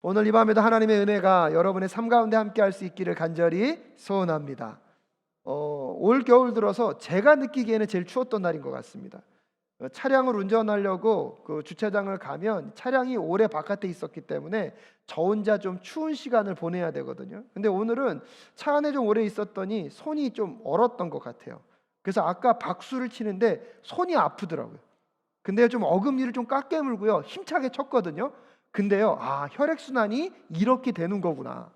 오늘 이 밤에도 하나님의 은혜가 여러분의 삶 가운데 함께 할 수 있기를 간절히 소원합니다. 올 겨울 들어서 제가 느끼기에는 제일 추웠던 날인 것 같습니다. 차량을 운전하려고 그 주차장을 가면 차량이 오래 바깥에 있었기 때문에 저 혼자 좀 추운 시간을 보내야 되거든요. 근데 오늘은 차 안에 좀 오래 있었더니 손이 좀 얼었던 것 같아요. 그래서 아까 박수를 치는데 손이 아프더라고요. 근데 좀 어금니를 좀 깎게 물고요, 힘차게 쳤거든요. 근데요, 혈액순환이 이렇게 되는 거구나.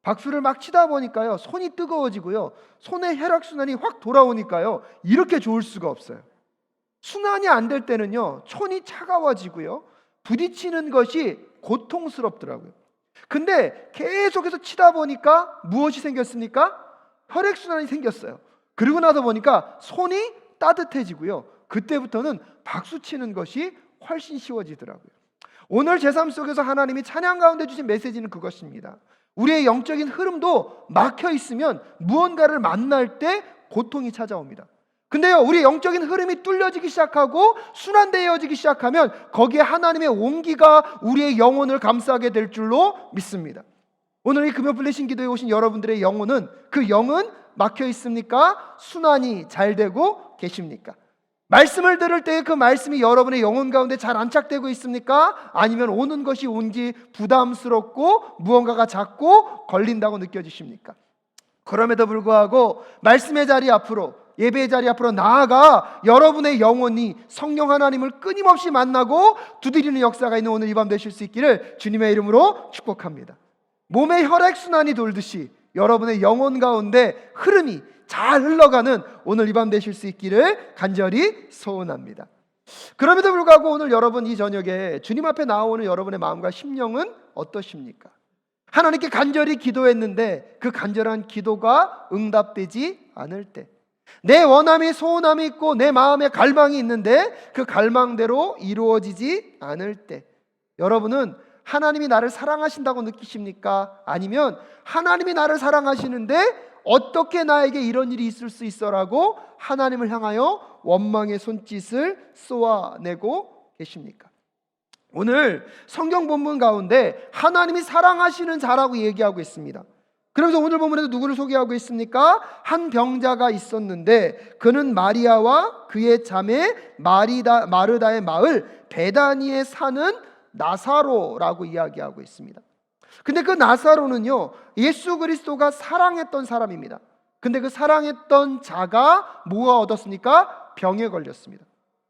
박수를 막 치다 보니까요, 손이 뜨거워지고요, 손에 혈액순환이 확 돌아오니까요, 이렇게 좋을 수가 없어요. 순환이 안 될 때는요, 손이 차가워지고요, 부딪히는 것이 고통스럽더라고요. 근데 계속해서 치다 보니까 무엇이 생겼습니까? 혈액순환이 생겼어요. 그러고 나서 보니까 손이 따뜻해지고요, 그때부터는 박수 치는 것이 훨씬 쉬워지더라고요. 오늘 제 삶 속에서 하나님이 찬양 가운데 주신 메시지는 그것입니다. 우리의 영적인 흐름도 막혀 있으면 무언가를 만날 때 고통이 찾아옵니다. 근데요, 우리의 영적인 흐름이 뚫려지기 시작하고 순환되어지기 시작하면 거기에 하나님의 온기가 우리의 영혼을 감싸게 될 줄로 믿습니다. 오늘 이 금요플리 신기도에 오신 여러분들의 영혼은, 그 영은 막혀 있습니까? 순환이 잘 되고 계십니까? 말씀을 들을 때 그 말씀이 여러분의 영혼 가운데 잘 안착되고 있습니까? 아니면 오는 것이 온지 부담스럽고 무언가가 자꾸 걸린다고 느껴지십니까? 그럼에도 불구하고 말씀의 자리 앞으로, 예배의 자리 앞으로 나아가 여러분의 영혼이 성령 하나님을 끊임없이 만나고 두드리는 역사가 있는 오늘 이 밤 되실 수 있기를 주님의 이름으로 축복합니다. 몸의 혈액순환이 돌듯이 여러분의 영혼 가운데 흐름이 잘 흘러가는 오늘 이 밤 되실 수 있기를 간절히 소원합니다. 그럼에도 불구하고 오늘 여러분 이 저녁에 주님 앞에 나오는 여러분의 마음과 심령은 어떠십니까? 하나님께 간절히 기도했는데 그 간절한 기도가 응답되지 않을 때, 내 원함이 소원함이 있고 내 마음에 갈망이 있는데 그 갈망대로 이루어지지 않을 때, 여러분은 하나님이 나를 사랑하신다고 느끼십니까? 아니면 하나님이 나를 사랑하시는데 어떻게 나에게 이런 일이 있을 수 있어라고 하나님을 향하여 원망의 손짓을 쏘아내고 계십니까? 오늘 성경 본문 가운데 하나님이 사랑하시는 자라고 얘기하고 있습니다. 그러면서 오늘 본문에도 누구를 소개하고 있습니까? 한 병자가 있었는데 그는 마리아와 그의 자매 마르다의 마을 베다니에 사는 나사로라고 이야기하고 있습니다. 근데 그 나사로는요, 예수 그리스도가 사랑했던 사람입니다. 근데 그 사랑했던 자가 뭐가 얻었습니까? 병에 걸렸습니다.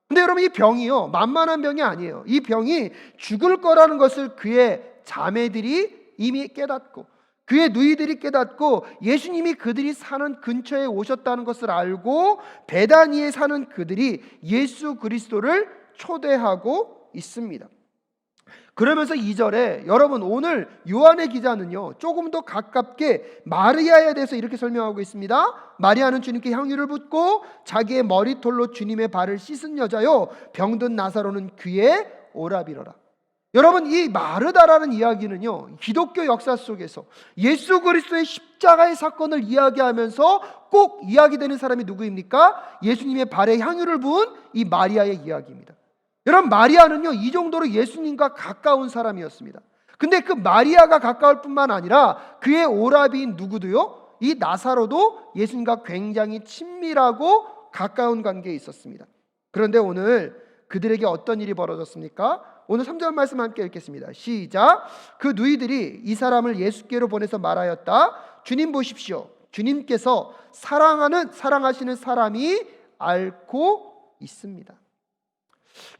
근데 여러분, 이 병이요, 만만한 병이 아니에요. 이 병이 죽을 거라는 것을 그의 자매들이 이미 깨닫고, 그의 누이들이 깨닫고, 예수님이 그들이 사는 근처에 오셨다는 것을 알고 베다니에 사는 그들이 예수 그리스도를 초대하고 있습니다. 그러면서 2절에 여러분, 오늘 요한의 기자는요, 조금 더 가깝게 마리아에 대해서 이렇게 설명하고 있습니다. 마리아는 주님께 향유를 붓고 자기의 머리털로 주님의 발을 씻은 여자요, 병든 나사로는 그의 오라비러라. 여러분, 이 마르다라는 이야기는요, 기독교 역사 속에서 예수 그리스도의 십자가의 사건을 이야기하면서 꼭 이야기되는 사람이 누구입니까? 예수님의 발에 향유를 부은 이 마리아의 이야기입니다. 여러분, 마리아는요, 이 정도로 예수님과 가까운 사람이었습니다. 근데 그 마리아가 가까울 뿐만 아니라 그의 오라비인 누구도요, 이 나사로도 예수님과 굉장히 친밀하고 가까운 관계에 있었습니다. 그런데 오늘 그들에게 어떤 일이 벌어졌습니까? 오늘 3절 말씀 함께 읽겠습니다. 시작. 그 누이들이 이 사람을 예수께로 보내서 말하였다. 주님 보십시오. 주님께서 사랑하시는 사람이 앓고 있습니다.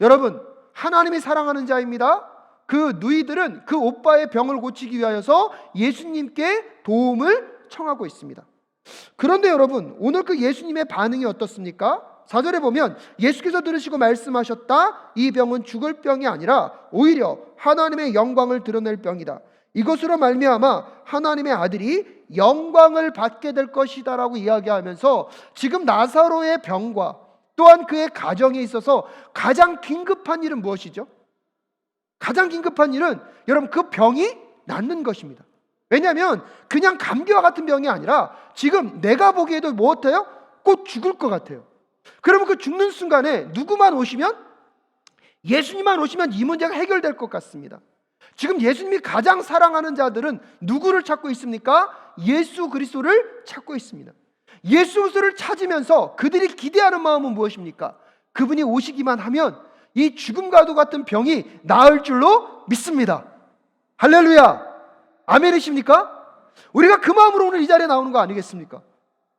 여러분, 하나님이 사랑하는 자입니다. 그 누이들은 그 오빠의 병을 고치기 위하여서 예수님께 도움을 청하고 있습니다. 그런데 여러분, 오늘 그 예수님의 반응이 어떻습니까? 4절에 보면 예수께서 들으시고 말씀하셨다. 이 병은 죽을 병이 아니라 오히려 하나님의 영광을 드러낼 병이다. 이것으로 말미암아 하나님의 아들이 영광을 받게 될 것이다 라고 이야기하면서 지금 나사로의 병과 또한 그의 가정에 있어서 가장 긴급한 일은 무엇이죠? 가장 긴급한 일은 여러분, 그 병이 낫는 것입니다. 왜냐하면 그냥 감기와 같은 병이 아니라 지금 내가 보기에도 뭐 같아요? 곧 죽을 것 같아요. 그러면 그 죽는 순간에 누구만 오시면, 예수님만 오시면 이 문제가 해결될 것 같습니다. 지금 예수님이 가장 사랑하는 자들은 누구를 찾고 있습니까? 예수 그리스도를 찾고 있습니다. 예수 그리스도를 찾으면서 그들이 기대하는 마음은 무엇입니까? 그분이 오시기만 하면 이 죽음과도 같은 병이 나을 줄로 믿습니다. 할렐루야, 아멘이십니까? 우리가 그 마음으로 오늘 이 자리에 나오는 거 아니겠습니까?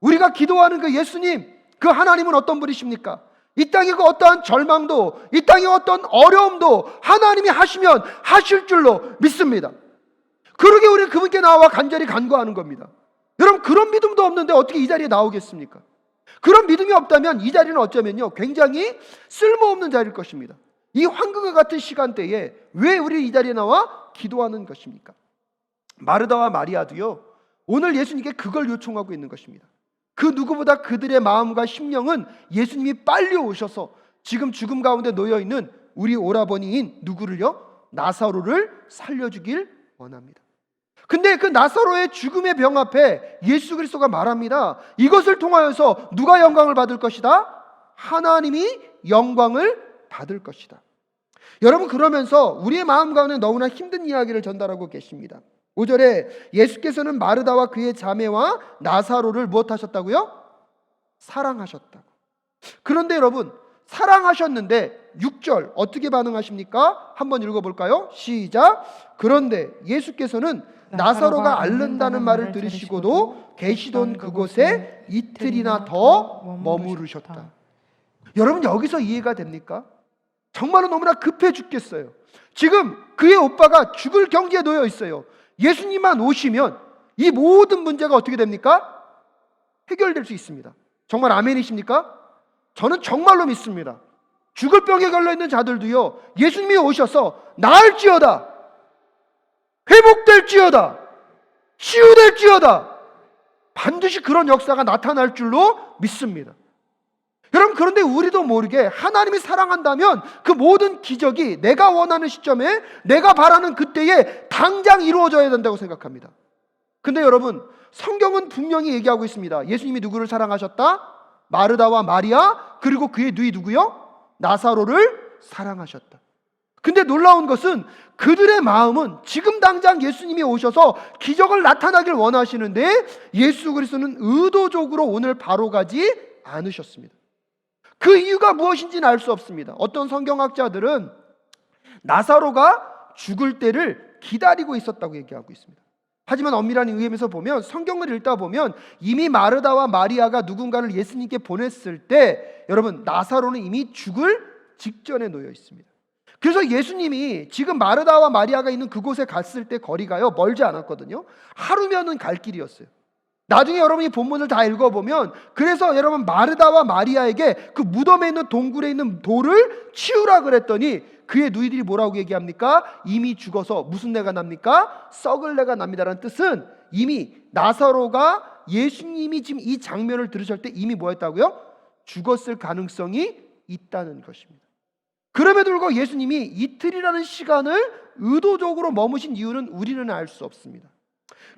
우리가 기도하는 그 예수님, 그 하나님은 어떤 분이십니까? 이 땅의 그 어떠한 절망도, 이 땅의 어떤 어려움도 하나님이 하시면 하실 줄로 믿습니다. 그러게 우리는 그분께 나와 간절히 간구하는 겁니다. 여러분, 그런 믿음도 없는데 어떻게 이 자리에 나오겠습니까? 그런 믿음이 없다면 이 자리는 어쩌면요, 굉장히 쓸모없는 자리일 것입니다. 이 황금과 같은 시간대에 왜 우리 이 자리에 나와 기도하는 것입니까? 마르다와 마리아도요, 오늘 예수님께 그걸 요청하고 있는 것입니다. 그 누구보다 그들의 마음과 심령은 예수님이 빨리 오셔서 지금 죽음 가운데 놓여있는 우리 오라버니인 누구를요? 나사로를 살려주길 원합니다. 근데 그 나사로의 죽음의 병 앞에 예수 그리스도가 말합니다. 이것을 통하여서 누가 영광을 받을 것이다? 하나님이 영광을 받을 것이다. 여러분, 그러면서 우리의 마음 가운데 너무나 힘든 이야기를 전달하고 계십니다. 5절에 예수께서는 마르다와 그의 자매와 나사로를 무엇하셨다고요? 사랑하셨다고. 그런데 여러분, 사랑하셨는데 6절 어떻게 반응하십니까? 한번 읽어볼까요? 시작. 그런데 예수께서는 나사로가 앓는다는 말을 들으시고도 계시던 그곳에 이틀이나 더 머무르셨다. 여러분, 여기서 이해가 됩니까? 정말로 너무나 급해 죽겠어요. 지금 그의 오빠가 죽을 경지에 놓여 있어요. 예수님만 오시면 이 모든 문제가 어떻게 됩니까? 해결될 수 있습니다. 정말 아멘이십니까? 저는 정말로 믿습니다. 죽을 병에 걸려있는 자들도요, 예수님이 오셔서 나을지어다, 회복될지어다, 치유될지어다, 반드시 그런 역사가 나타날 줄로 믿습니다. 여러분, 그런데 우리도 모르게 하나님이 사랑한다면 그 모든 기적이 내가 원하는 시점에, 내가 바라는 그때에 당장 이루어져야 된다고 생각합니다. 근데 여러분, 성경은 분명히 얘기하고 있습니다. 예수님이 누구를 사랑하셨다? 마르다와 마리아, 그리고 그의 누이 누구요? 나사로를 사랑하셨다. 근데 놀라운 것은 그들의 마음은 지금 당장 예수님이 오셔서 기적을 나타나길 원하시는데 예수 그리스도는 의도적으로 오늘 바로 가지 않으셨습니다. 그 이유가 무엇인지는 알 수 없습니다. 어떤 성경학자들은 나사로가 죽을 때를 기다리고 있었다고 얘기하고 있습니다. 하지만 엄밀한 의미에서 보면, 성경을 읽다 보면 이미 마르다와 마리아가 누군가를 예수님께 보냈을 때 여러분, 나사로는 이미 죽을 직전에 놓여 있습니다. 그래서 예수님이 지금 마르다와 마리아가 있는 그곳에 갔을 때 거리가요, 멀지 않았거든요. 하루면은 갈 길이었어요. 나중에 여러분이 본문을 다 읽어보면, 그래서 여러분 마르다와 마리아에게 그 무덤에 있는 동굴에 있는 돌을 치우라 그랬더니 그의 누이들이 뭐라고 얘기합니까? 이미 죽어서 무슨 내가 납니까? 썩을 내가 납니다라는 뜻은 이미 나사로가 예수님이 지금 이 장면을 들으실 때 이미 뭐였다고요? 죽었을 가능성이 있다는 것입니다. 그럼에도 불구하고 예수님이 이틀이라는 시간을 의도적으로 머무신 이유는 우리는 알 수 없습니다.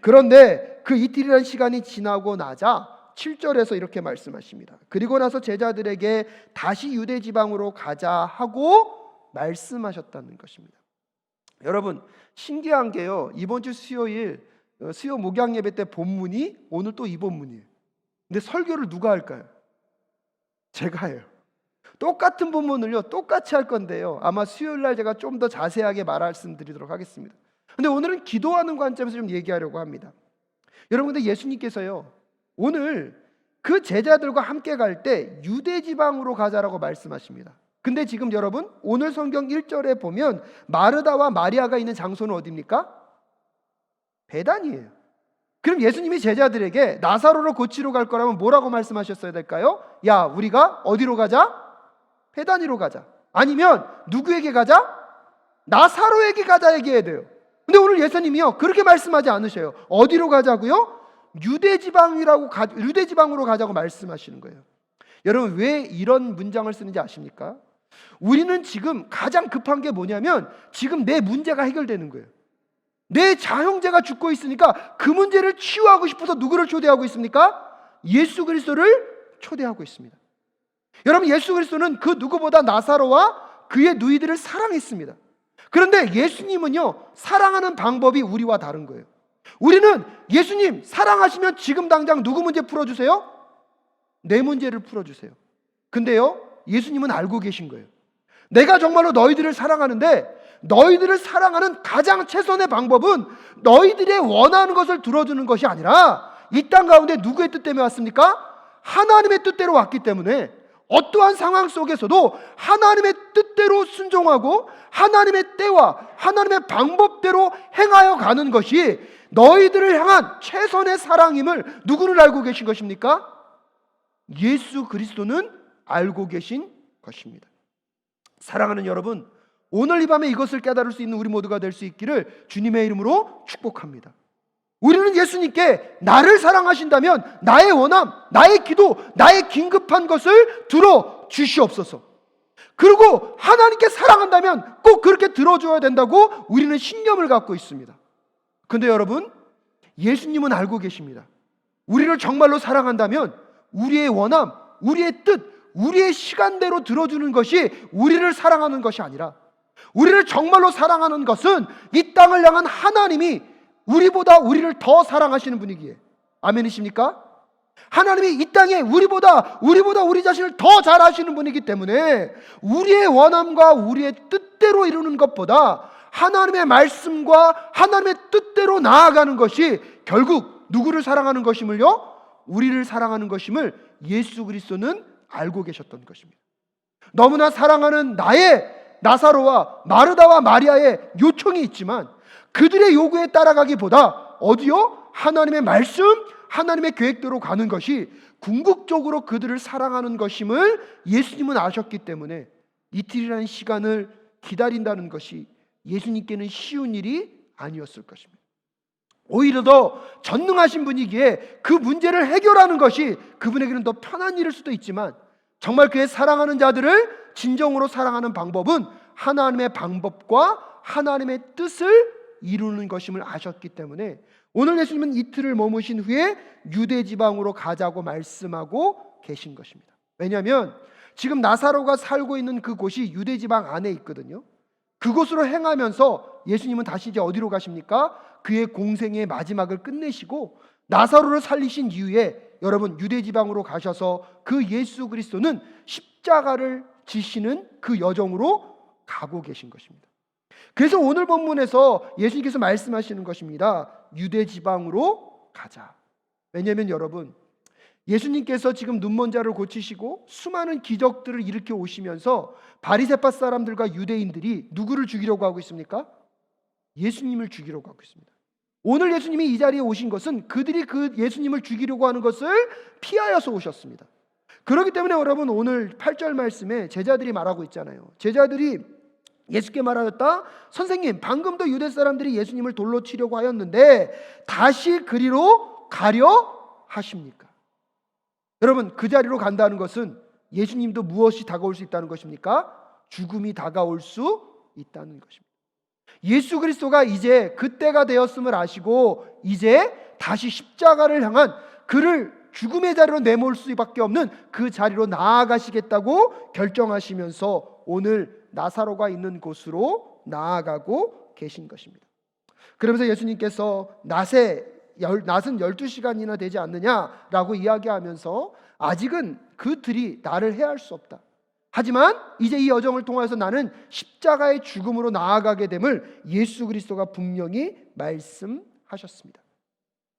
그런데 그 이틀이라는 시간이 지나고 나자 7절에서 이렇게 말씀하십니다. 그리고 나서 제자들에게 다시 유대 지방으로 가자 하고 말씀하셨다는 것입니다. 여러분, 신기한 게요, 이번 주 수요일 수요 목양 예배 때 본문이 오늘 또 이 본문이에요. 근데 설교를 누가 할까요? 제가 해요. 똑같은 본문을요 똑같이 할 건데요, 아마 수요일 날 제가 좀 더 자세하게 말씀드리도록 하겠습니다. 근데 오늘은 기도하는 관점에서 좀 얘기하려고 합니다. 여러분, 근데 예수님께서요 오늘 그 제자들과 함께 갈 때 유대 지방으로 가자라고 말씀하십니다. 근데 지금 여러분, 오늘 성경 1절에 보면 마르다와 마리아가 있는 장소는 어디입니까? 베단이에요. 그럼 예수님이 제자들에게 나사로를 고치러 갈 거라면 뭐라고 말씀하셨어야 될까요? 야, 우리가 어디로 가자? 베다니로 가자. 아니면 누구에게 가자? 나사로에게 가자 얘기해야 돼요. 근데 오늘 예수님이요 그렇게 말씀하지 않으셔요. 어디로 가자고요? 유대지방으로 가자고 말씀하시는 거예요. 여러분, 왜 이런 문장을 쓰는지 아십니까? 우리는 지금 가장 급한 게 뭐냐면 지금 내 문제가 해결되는 거예요. 내 자형제가 죽고 있으니까 그 문제를 치유하고 싶어서 누구를 초대하고 있습니까? 예수 그리스도를 초대하고 있습니다. 여러분, 예수 그리스도는 그 누구보다 나사로와 그의 누이들을 사랑했습니다. 그런데 예수님은요, 사랑하는 방법이 우리와 다른 거예요. 우리는 예수님 사랑하시면 지금 당장 누구 문제 풀어주세요? 내 문제를 풀어주세요. 근데요, 예수님은 알고 계신 거예요. 내가 정말로 너희들을 사랑하는데 너희들을 사랑하는 가장 최선의 방법은 너희들의 원하는 것을 들어주는 것이 아니라 이 땅 가운데 누구의 뜻 때문에 왔습니까? 하나님의 뜻대로 왔기 때문에 어떠한 상황 속에서도 하나님의 뜻대로 순종하고 하나님의 때와 하나님의 방법대로 행하여 가는 것이 너희들을 향한 최선의 사랑임을 누구를 알고 계신 것입니까? 예수 그리스도는 알고 계신 것입니다. 사랑하는 여러분, 오늘 이 밤에 이것을 깨달을 수 있는 우리 모두가 될 수 있기를 주님의 이름으로 축복합니다. 우리는 예수님께 나를 사랑하신다면 나의 원함, 나의 기도, 나의 긴급한 것을 들어주시옵소서. 그리고 하나님께 사랑한다면 꼭 그렇게 들어줘야 된다고 우리는 신념을 갖고 있습니다. 근데 여러분, 예수님은 알고 계십니다. 우리를 정말로 사랑한다면 우리의 원함, 우리의 뜻, 우리의 시간대로 들어주는 것이 우리를 사랑하는 것이 아니라 우리를 정말로 사랑하는 것은 이 땅을 향한 하나님이 우리보다 우리를 더 사랑하시는 분이기에, 아멘이십니까? 하나님이 이 땅에 우리보다 우리 자신을 더 잘 아시는 분이기 때문에 우리의 원함과 우리의 뜻대로 이루는 것보다 하나님의 말씀과 하나님의 뜻대로 나아가는 것이 결국 누구를 사랑하는 것임을요? 우리를 사랑하는 것임을 예수 그리스도는 알고 계셨던 것입니다. 너무나 사랑하는 나의 나사로와 마르다와 마리아의 요청이 있지만 그들의 요구에 따라가기보다 어디요? 하나님의 말씀, 하나님의 계획대로 가는 것이 궁극적으로 그들을 사랑하는 것임을 예수님은 아셨기 때문에 이틀이라는 시간을 기다린다는 것이 예수님께는 쉬운 일이 아니었을 것입니다. 오히려 더 전능하신 분이기에 그 문제를 해결하는 것이 그분에게는 더 편한 일일 수도 있지만 정말 그의 사랑하는 자들을 진정으로 사랑하는 방법은 하나님의 방법과 하나님의 뜻을 이루는 것임을 아셨기 때문에 오늘 예수님은 이틀을 머무신 후에 유대 지방으로 가자고 말씀하고 계신 것입니다. 왜냐하면 지금 나사로가 살고 있는 그곳이 유대 지방 안에 있거든요. 그곳으로 행하면서 예수님은 다시 이제 어디로 가십니까? 그의 공생의 마지막을 끝내시고 나사로를 살리신 이후에 여러분 유대 지방으로 가셔서 그 예수 그리스도는 십자가를 지시는 그 여정으로 가고 계신 것입니다. 그래서 오늘 본문에서 예수님께서 말씀하시는 것입니다. 유대 지방으로 가자. 왜냐하면 여러분, 예수님께서 지금 눈먼 자를 고치시고 수많은 기적들을 일으켜 오시면서 바리새파 사람들과 유대인들이 누구를 죽이려고 하고 있습니까? 예수님을 죽이려고 하고 있습니다. 오늘 예수님이 이 자리에 오신 것은 그들이 그 예수님을 죽이려고 하는 것을 피하여서 오셨습니다. 그렇기 때문에 여러분 오늘 8절 말씀에 제자들이 말하고 있잖아요. 제자들이 예수께 말하였다. 선생님, 방금도 유대 사람들이 예수님을 돌로 치려고 하였는데 다시 그리로 가려 하십니까? 여러분, 그 자리로 간다는 것은 예수님도 무엇이 다가올 수 있다는 것입니까? 죽음이 다가올 수 있다는 것입니다. 예수 그리스도가 이제 그때가 되었음을 아시고 이제 다시 십자가를 향한 그를 죽음의 자리로 내몰 수밖에 없는 그 자리로 나아가시겠다고 결정하시면서 오늘 나사로가 있는 곳으로 나아가고 계신 것입니다. 그러면서 예수님께서 낮은 12시간이나 되지 않느냐라고 이야기하면서 아직은 그 들이 나를 해할 수 없다. 하지만 이제 이 여정을 통해서 나는 십자가의 죽음으로 나아가게 됨을 예수 그리스도가 분명히 말씀하셨습니다.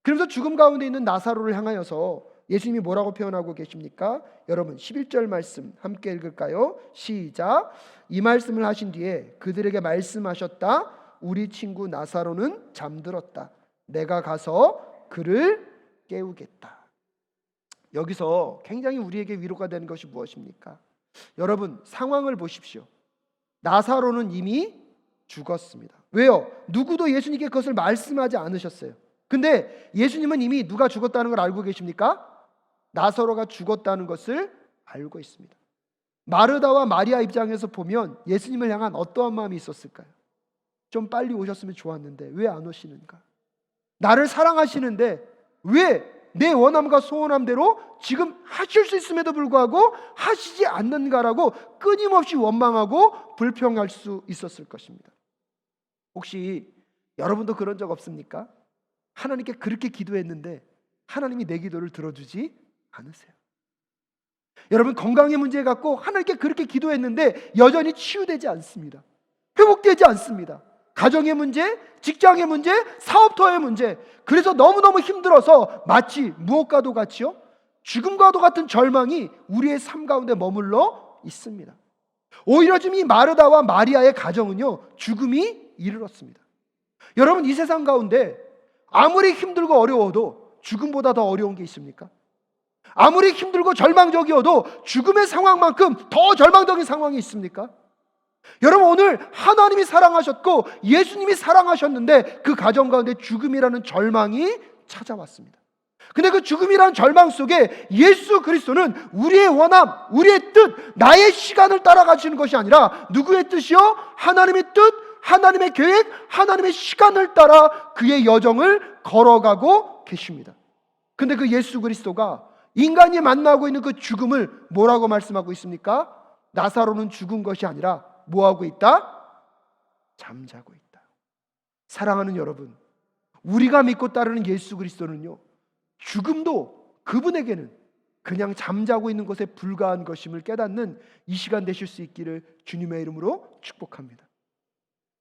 그러면서 죽음 가운데 있는 나사로를 향하여서 예수님이 뭐라고 표현하고 계십니까? 여러분 11절 말씀 함께 읽을까요? 시작. 이 말씀을 하신 뒤에 그들에게 말씀하셨다. 우리 친구 나사로는 잠들었다. 내가 가서 그를 깨우겠다. 여기서 굉장히 우리에게 위로가 되는 것이 무엇입니까? 여러분 상황을 보십시오. 나사로는 이미 죽었습니다. 왜요? 누구도 예수님께 그것을 말씀하지 않으셨어요. 근데 예수님은 이미 누가 죽었다는 걸 알고 계십니까? 나사로가 죽었다는 것을 알고 있습니다. 마르다와 마리아 입장에서 보면 예수님을 향한 어떠한 마음이 있었을까요? 좀 빨리 오셨으면 좋았는데 왜 안 오시는가? 나를 사랑하시는데 왜 내 원함과 소원함대로 지금 하실 수 있음에도 불구하고 하시지 않는가라고 끊임없이 원망하고 불평할 수 있었을 것입니다. 혹시 여러분도 그런 적 없습니까? 하나님께 그렇게 기도했는데 하나님이 내 기도를 들어주지 않으세요. 여러분, 건강의 문제 갖고 하나님께 그렇게 기도했는데 여전히 치유되지 않습니다. 회복되지 않습니다. 가정의 문제, 직장의 문제, 사업터의 문제, 그래서 너무너무 힘들어서 마치 무엇과도 같이요, 죽음과도 같은 절망이 우리의 삶 가운데 머물러 있습니다. 오히려 지금 이 마르다와 마리아의 가정은요, 죽음이 이르렀습니다. 여러분, 이 세상 가운데 아무리 힘들고 어려워도 죽음보다 더 어려운 게 있습니까? 아무리 힘들고 절망적이어도 죽음의 상황만큼 더 절망적인 상황이 있습니까? 여러분, 오늘 하나님이 사랑하셨고 예수님이 사랑하셨는데 그 가정 가운데 죽음이라는 절망이 찾아왔습니다. 근데 그 죽음이라는 절망 속에 예수 그리스도는 우리의 원함, 우리의 뜻, 나의 시간을 따라가시는 것이 아니라 누구의 뜻이요? 하나님의 뜻, 하나님의 계획, 하나님의 시간을 따라 그의 여정을 걸어가고 계십니다. 근데 그 예수 그리스도가 인간이 만나고 있는 그 죽음을 뭐라고 말씀하고 있습니까? 나사로는 죽은 것이 아니라 뭐하고 있다? 잠자고 있다. 사랑하는 여러분, 우리가 믿고 따르는 예수 그리스도는요, 죽음도 그분에게는 그냥 잠자고 있는 것에 불과한 것임을 깨닫는 이 시간 되실 수 있기를 주님의 이름으로 축복합니다.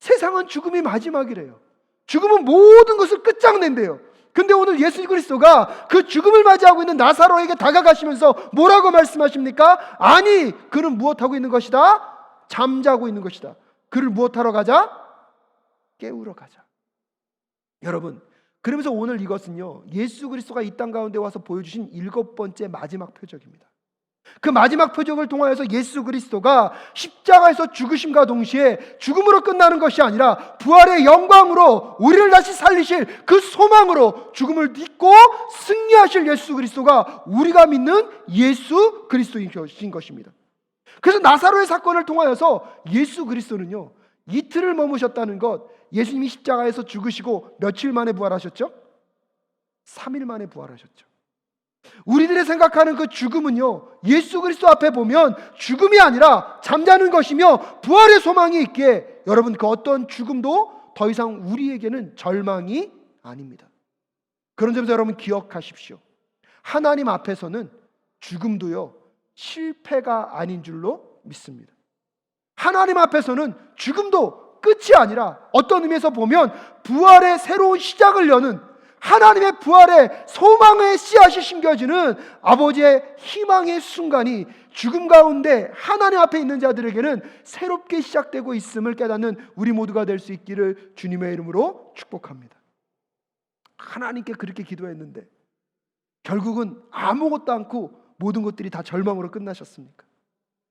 세상은 죽음이 마지막이래요. 죽음은 모든 것을 끝장낸대요. 근데 오늘 예수 그리스도가 그 죽음을 맞이하고 있는 나사로에게 다가가시면서 뭐라고 말씀하십니까? 아니, 그는 무엇하고 있는 것이다? 잠자고 있는 것이다. 그를 무엇하러 가자? 깨우러 가자. 여러분, 그러면서 오늘 이것은요, 예수 그리스도가 이 땅 가운데 와서 보여주신 7번째 마지막 표적입니다. 그 마지막 표적을 통하여서 예수 그리스도가 십자가에서 죽으심과 동시에 죽음으로 끝나는 것이 아니라 부활의 영광으로 우리를 다시 살리실 그 소망으로 죽음을 딛고 승리하실 예수 그리스도가 우리가 믿는 예수 그리스도이신 것입니다. 그래서 나사로의 사건을 통하여서 예수 그리스도는요, 이틀을 머무셨다는 것, 예수님이 십자가에서 죽으시고 며칠 만에 부활하셨죠? 3일 만에 부활하셨죠. 우리들이 생각하는 그 죽음은요, 예수 그리스도 앞에 보면 죽음이 아니라 잠자는 것이며 부활의 소망이 있기에 여러분, 그 어떤 죽음도 더 이상 우리에게는 절망이 아닙니다. 그런 점에서 여러분 기억하십시오. 하나님 앞에서는 죽음도요, 실패가 아닌 줄로 믿습니다. 하나님 앞에서는 죽음도 끝이 아니라 어떤 의미에서 보면 부활의 새로운 시작을 여는, 하나님의 부활의 소망의 씨앗이 심겨지는 아버지의 희망의 순간이 죽음 가운데 하나님 앞에 있는 자들에게는 새롭게 시작되고 있음을 깨닫는 우리 모두가 될 수 있기를 주님의 이름으로 축복합니다. 하나님께 그렇게 기도했는데 결국은 아무것도 않고 모든 것들이 다 절망으로 끝나셨습니까?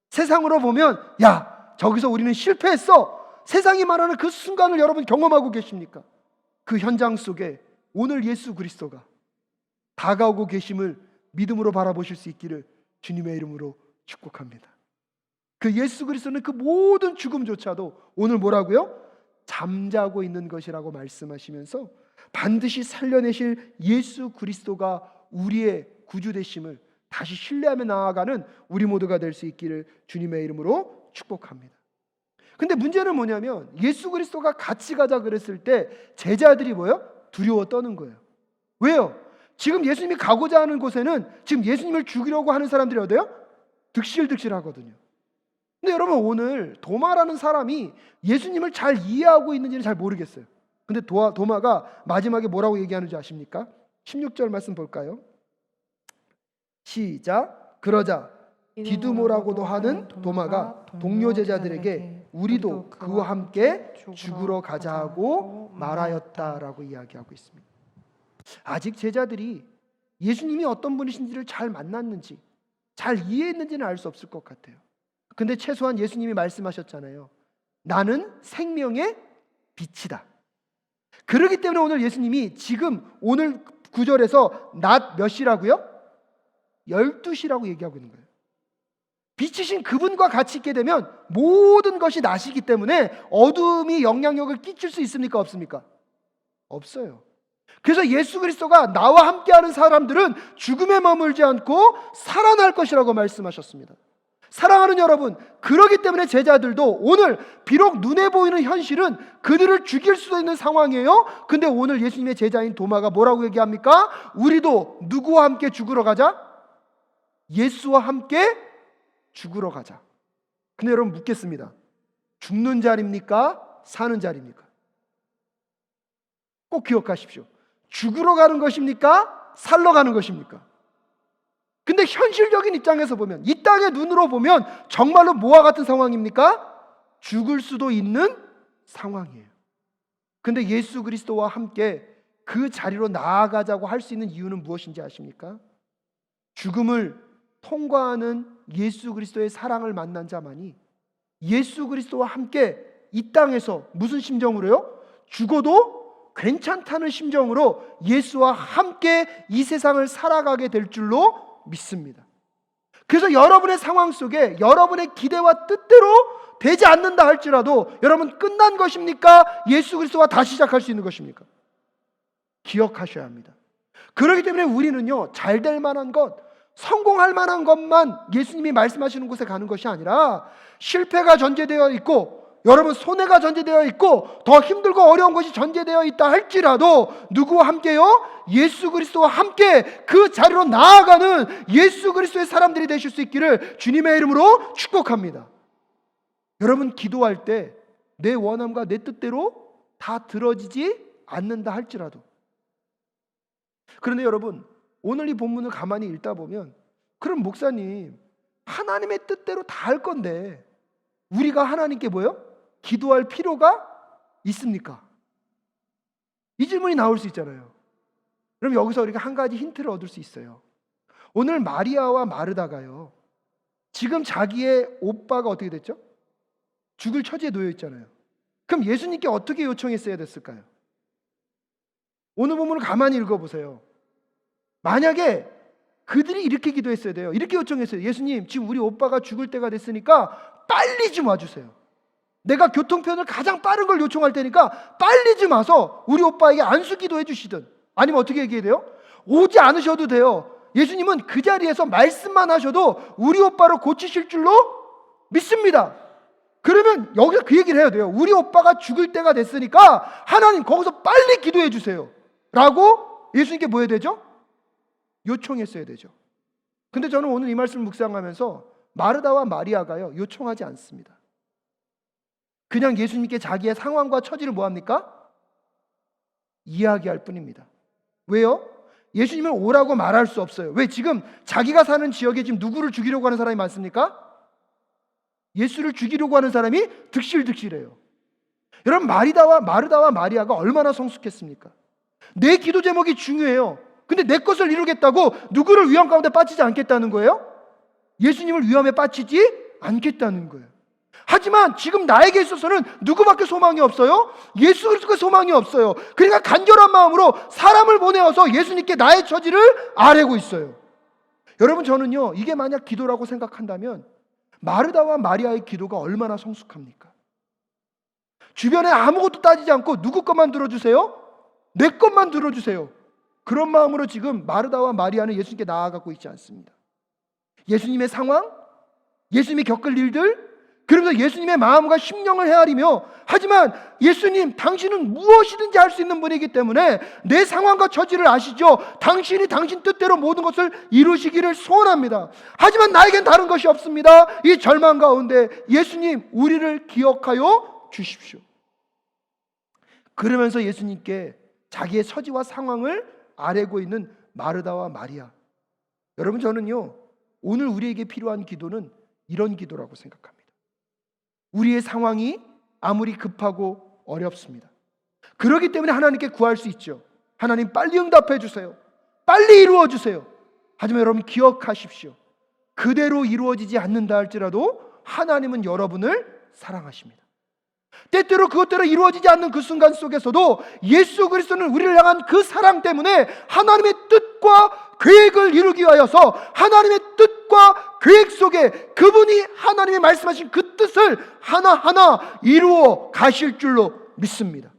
세상으로 보면 야, 저기서 우리는 실패했어, 세상이 말하는 그 순간을 여러분 경험하고 계십니까? 그 현장 속에 오늘 예수 그리스도가 다가오고 계심을 믿음으로 바라보실 수 있기를 주님의 이름으로 축복합니다. 그 예수 그리스도는 그 모든 죽음조차도 오늘 뭐라고요? 잠자고 있는 것이라고 말씀하시면서 반드시 살려내실 예수 그리스도가 우리의 구주 되심을 다시 신뢰하며 나아가는 우리 모두가 될 수 있기를 주님의 이름으로 축복합니다. 근데 문제는 뭐냐면 예수 그리스도가 같이 가자 그랬을 때 제자들이 뭐예요? 두려워 떠는 거예요. 왜요? 지금 예수님이 가고자 하는 곳에는 지금 예수님을 죽이려고 하는 사람들이 어때요? 득실득실하거든요. 근데 여러분, 오늘 도마라는 사람이 예수님을 잘 이해하고 있는지는 잘 모르겠어요. 근데 도마가 마지막에 뭐라고 얘기하는지 아십니까? 16절 말씀 볼까요? 시작. 그러자 디두모라고도 하는 도마가 동료 제자들에게 우리도 그와 함께 죽으러 가자 하고 말하였다라고 이야기하고 있습니다. 아직 제자들이 예수님이 어떤 분이신지를 잘 만났는지, 잘 이해했는지는 알 수 없을 것 같아요. 근데 최소한 예수님이 말씀하셨잖아요. 나는 생명의 빛이다. 그렇기 때문에 오늘 예수님이 지금 오늘 9절에서 낮 몇 시라고요? 12시라고 얘기하고 있는 거예요. 빛이신 그분과 같이 있게 되면 모든 것이 낮이기 때문에 어둠이 영향력을 끼칠 수 있습니까? 없습니까? 없어요. 그래서 예수 그리스도가 나와 함께하는 사람들은 죽음에 머물지 않고 살아날 것이라고 말씀하셨습니다. 사랑하는 여러분, 그러기 때문에 제자들도 오늘 비록 눈에 보이는 현실은 그들을 죽일 수도 있는 상황이에요. 근데 오늘 예수님의 제자인 도마가 뭐라고 얘기합니까? 우리도 누구와 함께 죽으러 가자? 예수와 함께 죽으러 가자. 근데 여러분 묻겠습니다. 죽는 자리입니까? 사는 자리입니까? 꼭 기억하십시오. 죽으러 가는 것입니까? 살러 가는 것입니까? 근데 현실적인 입장에서 보면, 이 땅의 눈으로 보면 정말로 뭐와 같은 상황입니까? 죽을 수도 있는 상황이에요. 근데 예수 그리스도와 함께 그 자리로 나아가자고 할 수 있는 이유는 무엇인지 아십니까? 죽음을 통과하는 예수 그리스도의 사랑을 만난 자만이 예수 그리스도와 함께 이 땅에서 무슨 심정으로요? 죽어도 괜찮다는 심정으로 예수와 함께 이 세상을 살아가게 될 줄로 믿습니다. 그래서 여러분의 상황 속에 여러분의 기대와 뜻대로 되지 않는다 할지라도 여러분 끝난 것입니까? 예수 그리스도와 다시 시작할 수 있는 것입니까? 기억하셔야 합니다. 그렇기 때문에 우리는요, 잘 될 만한 것, 성공할 만한 것만 예수님이 말씀하시는 곳에 가는 것이 아니라 실패가 전제되어 있고 여러분 손해가 전제되어 있고 더 힘들고 어려운 것이 전제되어 있다 할지라도 누구와 함께요? 예수 그리스도와 함께 그 자리로 나아가는 예수 그리스도의 사람들이 되실 수 있기를 주님의 이름으로 축복합니다. 여러분 기도할 때 내 원함과 내 뜻대로 다 들어지지 않는다 할지라도, 그런데 여러분 오늘 이 본문을 가만히 읽다 보면, 그럼 목사님 하나님의 뜻대로 다 할 건데 우리가 하나님께 뭐요? 기도할 필요가 있습니까? 이 질문이 나올 수 있잖아요. 그럼 여기서 우리가 한 가지 힌트를 얻을 수 있어요. 오늘 마리아와 마르다가요, 지금 자기의 오빠가 어떻게 됐죠? 죽을 처지에 놓여 있잖아요. 그럼 예수님께 어떻게 요청했어야 됐을까요? 오늘 본문을 가만히 읽어보세요. 만약에 그들이 이렇게 기도했어야 돼요. 이렇게 요청했어요. 예수님, 지금 우리 오빠가 죽을 때가 됐으니까 빨리 좀 와주세요. 내가 교통편을 가장 빠른 걸 요청할 테니까 빨리 좀 와서 우리 오빠에게 안수 기도해 주시든, 아니면 어떻게 얘기해야 돼요? 오지 않으셔도 돼요. 예수님은 그 자리에서 말씀만 하셔도 우리 오빠를 고치실 줄로 믿습니다. 그러면 여기서 그 얘기를 해야 돼요. 우리 오빠가 죽을 때가 됐으니까 하나님 거기서 빨리 기도해 주세요 라고 예수님께 뭐 해야 되죠? 요청했어야 되죠. 근데 저는 오늘 이 말씀을 묵상하면서 마르다와 마리아가요, 요청하지 않습니다. 그냥 예수님께 자기의 상황과 처지를 뭐합니까? 이야기할 뿐입니다. 왜요? 예수님을 오라고 말할 수 없어요. 왜? 지금 자기가 사는 지역에 지금 누구를 죽이려고 하는 사람이 많습니까? 예수를 죽이려고 하는 사람이 득실득실해요. 여러분 마르다와 마리아가 얼마나 성숙했습니까? 내 기도 제목이 중요해요. 근데 내 것을 이루겠다고 누구를 위험 가운데 빠지지 않겠다는 거예요? 예수님을 위험에 빠지지 않겠다는 거예요. 하지만 지금 나에게 있어서는 누구밖에 소망이 없어요? 예수 그리스도가 소망이 없어요. 그러니까 간절한 마음으로 사람을 보내어서 예수님께 나의 처지를 아뢰고 있어요. 여러분 저는요, 이게 만약 기도라고 생각한다면 마르다와 마리아의 기도가 얼마나 성숙합니까? 주변에 아무것도 따지지 않고 누구 것만 들어주세요? 내 것만 들어주세요. 그런 마음으로 지금 마르다와 마리아는 예수님께 나아가고 있지 않습니다. 예수님의 상황, 예수님이 겪을 일들, 그러면서 예수님의 마음과 심령을 헤아리며, 하지만 예수님 당신은 무엇이든지 할 수 있는 분이기 때문에 내 상황과 처지를 아시죠? 당신이 당신 뜻대로 모든 것을 이루시기를 소원합니다. 하지만 나에겐 다른 것이 없습니다. 이 절망 가운데 예수님 우리를 기억하여 주십시오. 그러면서 예수님께 자기의 처지와 상황을 아뢰고 있는 마르다와 마리아. 여러분 저는요, 오늘 우리에게 필요한 기도는 이런 기도라고 생각합니다. 우리의 상황이 아무리 급하고 어렵습니다. 그렇기 때문에 하나님께 구할 수 있죠. 하나님 빨리 응답해 주세요. 빨리 이루어 주세요. 하지만 여러분 기억하십시오. 그대로 이루어지지 않는다 할지라도 하나님은 여러분을 사랑하십니다. 때때로 그것대로 이루어지지 않는 그 순간 속에서도 예수 그리스도는 우리를 향한 그 사랑 때문에 하나님의 뜻과 계획을 이루기 위하여서 하나님의 뜻과 계획 속에 그분이 하나님이 말씀하신 그 뜻을 하나하나 이루어 가실 줄로 믿습니다.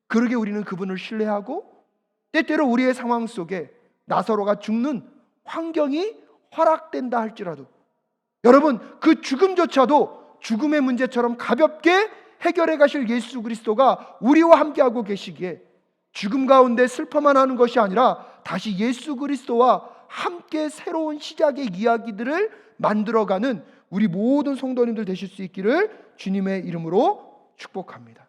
그러게 우리는 그분을 신뢰하고, 때때로 우리의 상황 속에 나사로가 죽는 환경이 허락된다 할지라도 여러분, 그 죽음조차도 죽음의 문제처럼 가볍게 해결해 가실 예수 그리스도가 우리와 함께하고 계시기에 죽음 가운데 슬퍼만 하는 것이 아니라 다시 예수 그리스도와 함께 새로운 시작의 이야기들을 만들어가는 우리 모든 성도님들 되실 수 있기를 주님의 이름으로 축복합니다.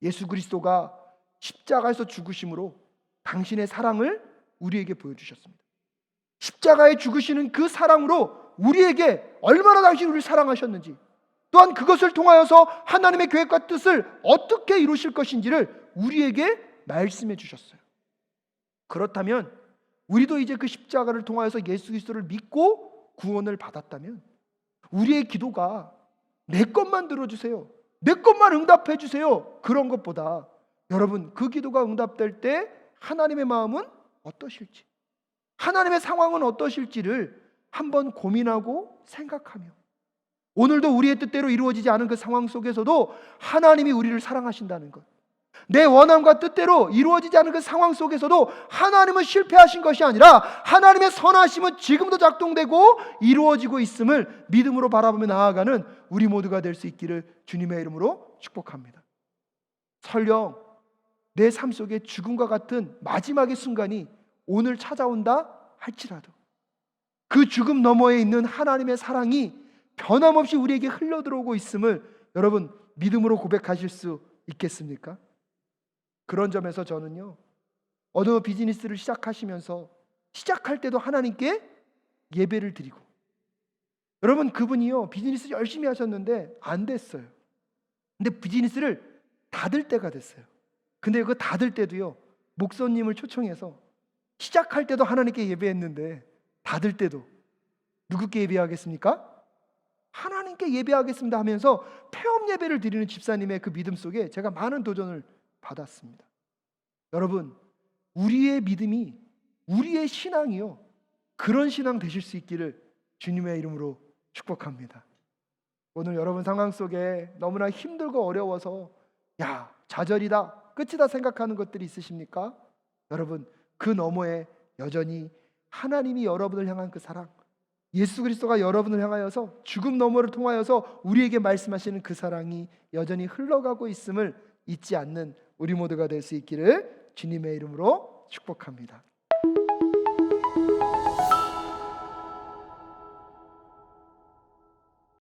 예수 그리스도가 십자가에서 죽으심으로 당신의 사랑을 우리에게 보여주셨습니다. 십자가에 죽으시는 그 사랑으로 우리에게 얼마나 당신이 우리를 사랑하셨는지, 또한 그것을 통하여서 하나님의 계획과 뜻을 어떻게 이루실 것인지를 우리에게 말씀해 주셨어요. 그렇다면 우리도 이제 그 십자가를 통하여서 예수 그리스도를 믿고 구원을 받았다면 우리의 기도가 내 것만 들어주세요, 내 것만 응답해 주세요, 그런 것보다 여러분, 그 기도가 응답될 때 하나님의 마음은 어떠실지, 하나님의 상황은 어떠실지를 한번 고민하고 생각하며 오늘도 우리의 뜻대로 이루어지지 않은 그 상황 속에서도 하나님이 우리를 사랑하신다는 것, 내 원함과 뜻대로 이루어지지 않은 그 상황 속에서도 하나님은 실패하신 것이 아니라 하나님의 선하심은 지금도 작동되고 이루어지고 있음을 믿음으로 바라보며 나아가는 우리 모두가 될 수 있기를 주님의 이름으로 축복합니다. 설령 내 삶 속에 죽음과 같은 마지막의 순간이 오늘 찾아온다 할지라도 그 죽음 너머에 있는 하나님의 사랑이 변함없이 우리에게 흘러들어오고 있음을 여러분 믿음으로 고백하실 수 있겠습니까? 그런 점에서 저는요, 어느 비즈니스를 시작하시면서 시작할 때도 하나님께 예배를 드리고, 여러분 그분이요 비즈니스 열심히 하셨는데 안 됐어요. 근데 비즈니스를 닫을 때가 됐어요. 근데 그 닫을 때도요 목사님을 초청해서 시작할 때도 하나님께 예배했는데 닫을 때도 누구께 예배하겠습니까? 하나님께 예배하겠습니다 하면서 폐업 예배를 드리는 집사님의 그 믿음 속에 제가 많은 도전을 받았습니다. 여러분, 우리의 믿음이, 우리의 신앙이요 그런 신앙 되실 수 있기를 주님의 이름으로 축복합니다. 오늘 여러분 상황 속에 너무나 힘들고 어려워서 야 좌절이다, 끝이다 생각하는 것들이 있으십니까? 여러분 그 너머에 여전히 하나님이 여러분을 향한 그 사랑, 예수 그리스도가 여러분을 향하여서 죽음 너머를 통하여서 우리에게 말씀하시는 그 사랑이 여전히 흘러가고 있음을 잊지 않는 우리 모두가 될 수 있기를 주님의 이름으로 축복합니다.